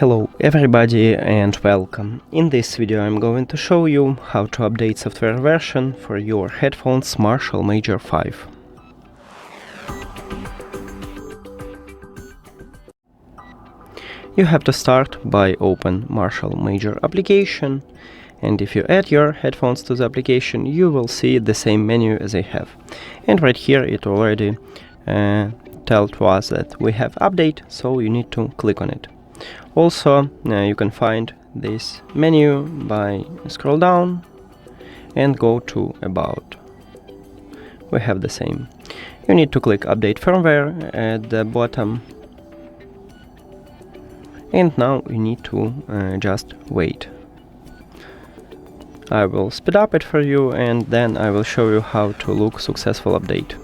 Hello everybody and welcome. In this video I'm going to show you how to update software version for your headphones Marshall Major 5. You have to start by open Marshall Major application, and if you add your headphones to the application you will see the same menu as I have. And right here it already tells us that we have update, so you need to click on it. Also, you can find this menu by scroll down and go to About. We have the same. You need to click Update Firmware at the bottom. And now you need to just wait. I will speed up it for you and then I will show you how to look successful update.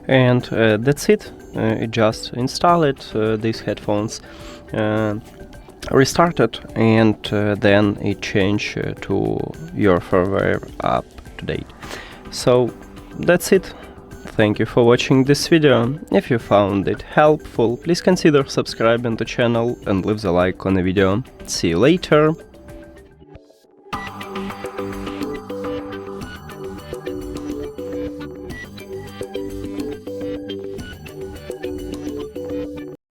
And that's it. Just install it, these headphones, restart it, and then it change to your firmware up to date. So that's it. Thank you for watching this video. If you found it helpful, please consider subscribing to the channel and leave the like on the video. See you later.